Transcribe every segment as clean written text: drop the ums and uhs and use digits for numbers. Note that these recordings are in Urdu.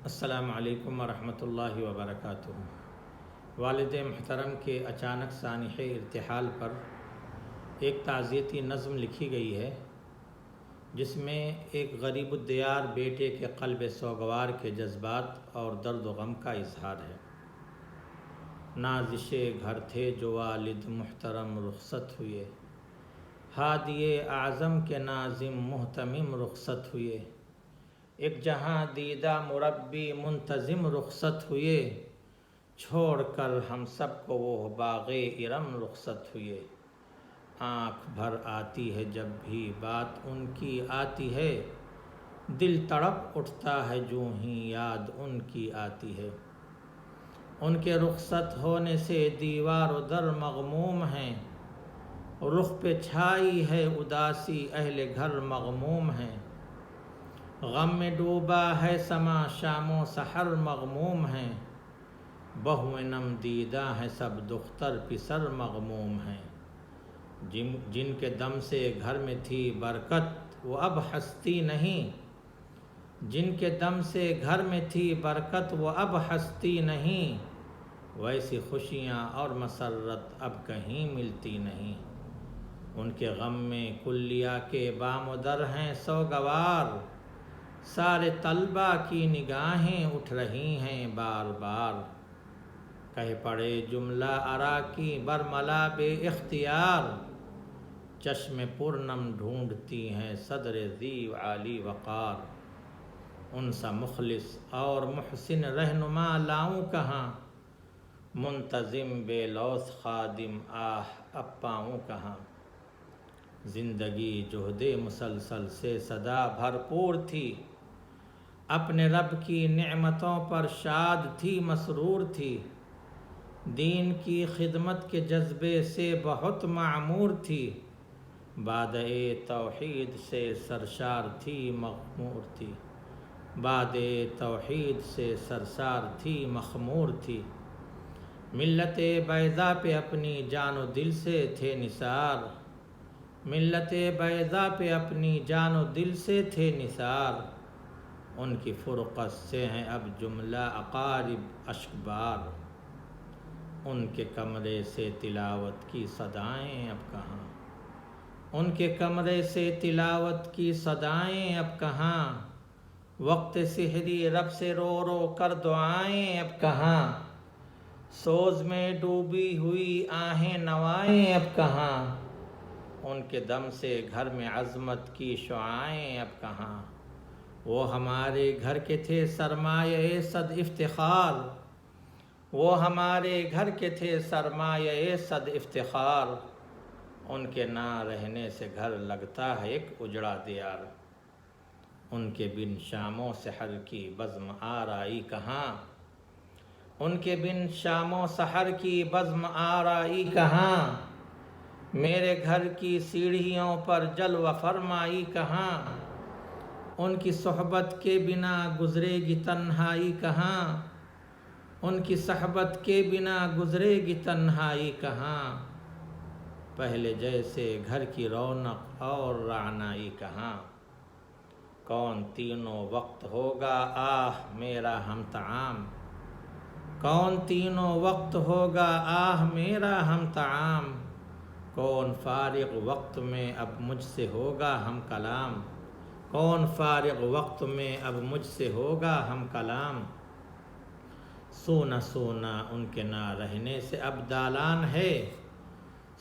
السلام علیکم ورحمۃ اللہ وبرکاتہ۔ والد محترم کے اچانک سانحِ ارتحال پر ایک تعزیتی نظم لکھی گئی ہے، جس میں ایک غریب الدیار بیٹے کے قلب سوگوار کے جذبات اور درد و غم کا اظہار ہے۔ نازش گھر تھے جو والد محترم رخصت ہوئے، ہادی اعظم کے ناظم محتمم رخصت ہوئے، ایک جہاں دیدہ مربی منتظم رخصت ہوئے، چھوڑ کر ہم سب کو وہ باغ ارم رخصت ہوئے۔ آنکھ بھر آتی ہے جب بھی بات ان کی آتی ہے، دل تڑپ اٹھتا ہے جوں ہی یاد ان کی آتی ہے۔ ان کے رخصت ہونے سے دیوار و در مغموم ہیں، رخ پہ چھائی ہے اداسی اہل گھر مغموم ہیں۔ غم میں ڈوبا ہے سما شام و سحر مغموم ہیں، بہویں نم دیدہ ہیں سب دختر پسر مغموم ہیں۔ جن کے دم سے گھر میں تھی برکت وہ اب ہستی نہیں، جن کے دم سے گھر میں تھی برکت وہ اب ہستی نہیں، ویسی خوشیاں اور مسرت اب کہیں ملتی نہیں۔ ان کے غم میں کلیہ کے بام و در ہیں سوگوار، سارے طلبہ کی نگاہیں اٹھ رہی ہیں بار بار۔ کہہ پڑے جملہ آرا کی برملا بے اختیار، چشم پرنم ڈھونڈتی ہیں صدر ذی عالی وقار۔ ان سا مخلص اور محسن رہنما لاؤں کہاں، منتظم بے لوث خادم آہ اب پاؤں کہاں۔ زندگی جہد مسلسل سے صدا بھرپور تھی، اپنے رب کی نعمتوں پر شاد تھی مسرور تھی، دین کی خدمت کے جذبے سے بہت معمور تھی، بادئ توحید سے سرشار تھی مغمور تھی، بادئ توحید سے سرشار تھی مخمور تھی۔ ملت بیضا پہ اپنی جان و دل سے تھے نثار، ملت بیضا پہ اپنی جان و دل سے تھے نثار، ان کی فرقت سے ہیں اب جملہ اقارب اشکبار۔ ان کے کمرے سے تلاوت کی صدائیں اب کہاں، ان کے کمرے سے تلاوت کی صدائیں اب کہاں، وقت سحری رب سے رو رو کر دعائیں اب کہاں، سوز میں ڈوبی ہوئی آہیں نوائیں اب کہاں، ان کے دم سے گھر میں عظمت کی شعاعیں اب کہاں۔ وہ ہمارے گھر کے تھے سرمایہ صد افتخار، وہ ہمارے گھر کے تھے سرمایہ صد افتخار، ان کے نہ رہنے سے گھر لگتا ہے ایک اجڑا دیار۔ ان کے بن شام و سحر کی بزم آرائی کہاں، ان کے بن شام و سحر کی بزم آرائی کہاں، میرے گھر کی سیڑھیوں پر جلوہ فرمائی کہاں، ان کی صحبت کے بنا گزرے گی تنہائی کہاں، ان کی صحبت کے بنا گزرے گی تنہائی کہاں، پہلے جیسے گھر کی رونق اور رعنائی کہاں۔ کون تینوں وقت ہوگا آہ میرا ہم طعام، کون تینوں وقت ہوگا آہ میرا ہم طعام، کون فارغ وقت میں اب مجھ سے ہوگا ہم کلام، کون فارغ وقت میں اب مجھ سے ہوگا ہم کلام۔ سونا سونا ان کے نہ رہنے سے اب دالان ہے،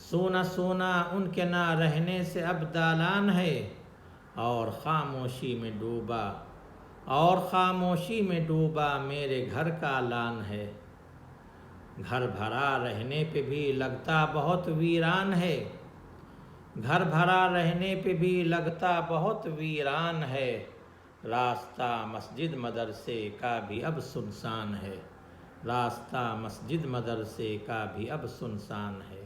سونا سونا ان کے نہ رہنے سے اب دالان ہے، اور خاموشی میں ڈوبا، اور خاموشی میں ڈوبا میرے گھر کا لان ہے۔ گھر بھرا رہنے پہ بھی لگتا بہت ویران ہے، گھر بھرا رہنے پہ بھی لگتا بہت ویران ہے، راستہ مسجد مدرسے کا بھی اب سنسان ہے، راستہ مسجد مدرسے کا بھی اب سنسان ہے۔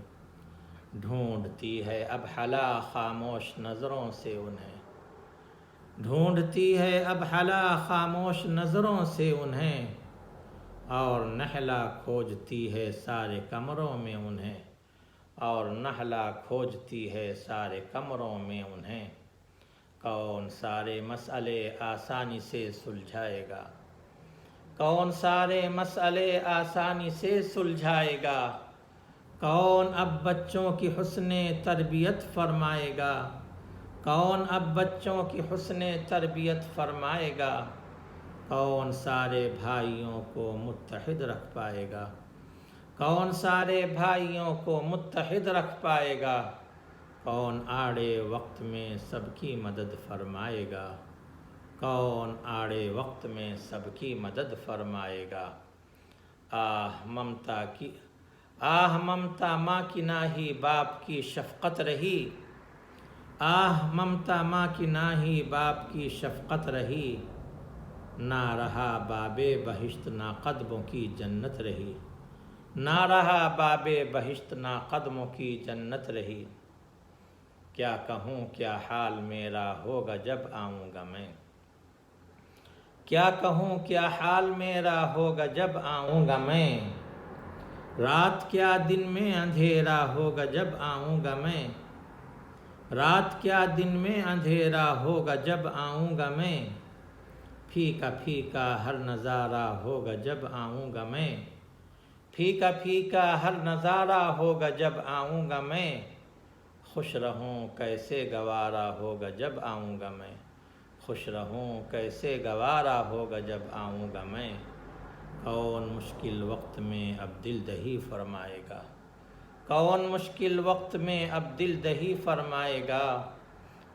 ڈھونڈتی ہے اب حلا خاموش نظروں سے انہیں، ڈھونڈتی ہے اب حلا خاموش نظروں سے انہیں، اور نحلہ کھوجتی ہے سارے کمروں میں انہیں، اور نحلہ کھوجتی ہے سارے کمروں میں انہیں۔ کون سارے مسئلے آسانی سے سلجھائے گا، کون سارے مسئلے آسانی سے سلجھائے گا؟ کون اب بچوں کی حسن تربیت فرمائے گا؟ کون اب بچوں کی حسن تربیت فرمائے گا؟ کون سارے بھائیوں کو متحد رکھ پائے گا؟ کون سارے بھائیوں کو متحد رکھ پائے گا؟ کون آڑے وقت میں سب کی مدد فرمائے گا؟ کون آڑے وقت میں سب کی مدد فرمائے گا؟ آہ ممتا ماں کی ناہی باپ کی شفقت رہی، آہ ممتا ماں کی ناہی باپ کی شفقت رہی، نہ رہا باب بہشت نہ قدموں کی جنت رہی، نہ رہا باب بہشت نہ قدموں کی جنت رہی۔ کیا کہوں کیا حال میرا ہوگا جب آؤں گا میں، کیا کہوں کیا حال میرا ہوگا جب آؤں گا میں، رات کیا دن میں اندھیرا ہوگا جب آؤں گا میں، رات کیا دن میں اندھیرا ہوگا جب آؤں گا میں، پھیکا پھیکا ہر نظارہ ہوگا جب آؤں گا میں، پھیکا پھیکا ہر نظارہ ہوگا جب آؤں گا میں، خوش رہوں کیسے گوارا ہوگا جب آؤں گا میں، خوش رہوں کیسے گوارا ہوگا جب آؤں گا میں، کون مشکل وقت میں اب دل دہی فرمائے گا، کون مشکل وقت میں اب دل دہی فرمائے گا،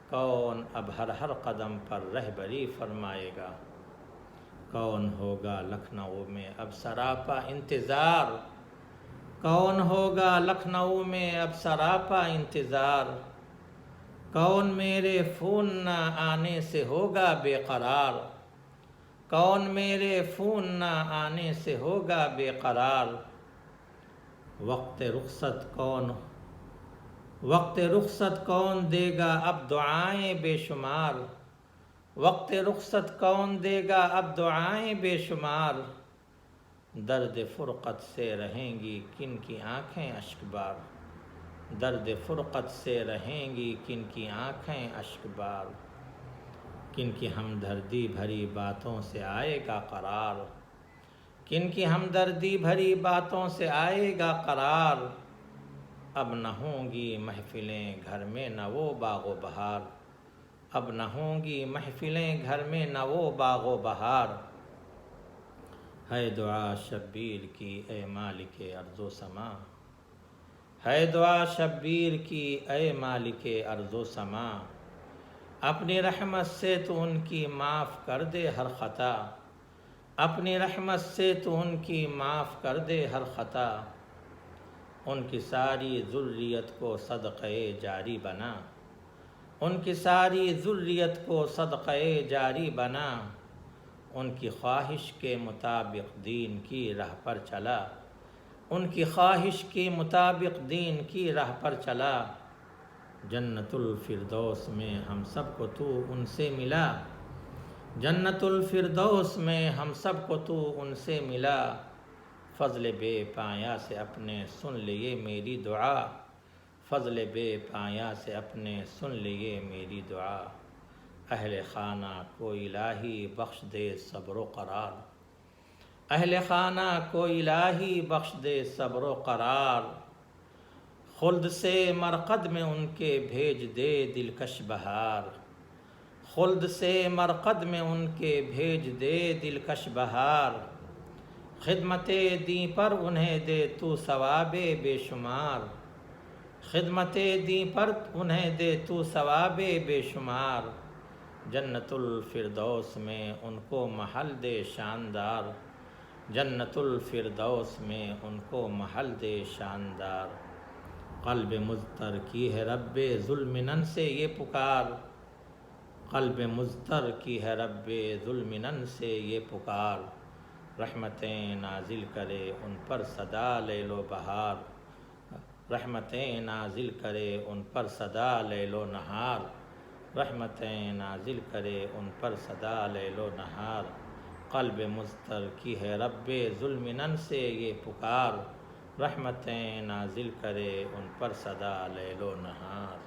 کون اب ہر قدم پر رہبری فرمائے گا، کون ہوگا لکھنؤ میں اب سراپا انتظار، کون ہوگا لکھنؤ میں اب سراپا انتظار، کون میرے فون نہ آنے سے ہوگا بے قرار، کون میرے فون نہ آنے سے ہوگا بے قرار، وقت رخصت کون دے گا اب دعائیں بے شمار، وقت رخصت کون دے گا اب دعائیں بے شمار، درد فرقت سے رہیں گی کن کی آنکھیں اشک بار، درد فرقت سے رہیں گی کن کی آنکھیں اشک بار، کن کی ہمدردی بھری باتوں سے آئے گا قرار، کن کی ہمدردی بھری باتوں سے آئے گا قرار، اب نہ ہوں گی محفلیں گھر میں نہ وہ باغ و بہار، اب نہ ہوں گی محفلیں گھر میں نہ وہ باغ و بہار، ہے دعا شبیر کی اے مالک ارض و سما، ہے دعا شبیر کی اے مالک ارض و سما، اپنی رحمت سے تو ان کی معاف کر دے ہر خطا، اپنی رحمت سے تو ان کی معاف کر دے ہر خطا، ان کی ساری ذریت کو صدقہ جاری بنا، ان کی ساری ذریت کو صدقہ جاری بنا، ان کی خواہش کے مطابق دین کی راہ پر چلا، ان کی خواہش کے مطابق دین کی راہ پر چلا، جنت الفردوس میں ہم سب کو تو ان سے ملا، جنت الفردوس میں ہم سب کو تو ان سے ملا، فضل بے پایا سے اپنے سن لیے میری دعا، فضل بے پایا سے اپنے سن لیے میری دعا، اہل خانہ کو الہی بخش دے صبر و قرار، اہل خانہ کو الہی بخش دے صبر و قرار، خلد سے مرقد میں ان کے بھیج دے دلکش بہار، خلد سے مرقد میں ان کے بھیج دے دلکش بہار، خدمت دیں پر انہیں دے تو ثواب بے شمار، خدمت دیں پر انہیں دے تو ثواب بے شمار، جنت الفردوس میں ان کو محل دے شاندار، جنت الفردوس میں ان کو محل دے شاندار، قلب مضطر کی ہے رب ذوالمنن سے یہ پکار، قلب مضطر کی ہے رب ذوالمنن سے یہ پکار، رحمتیں نازل کرے ان پر صدا لیل و بہار، رحمتیں نازل کرے ان پر صدا لیل و نہار، رحمتیں نازل کرے ان پر صدا لیل و نہار، قلب مضطر کی ہے رب ذوالمنن سے یہ پکار، رحمتیں نازل کرے ان پر صدا لیل و نہار۔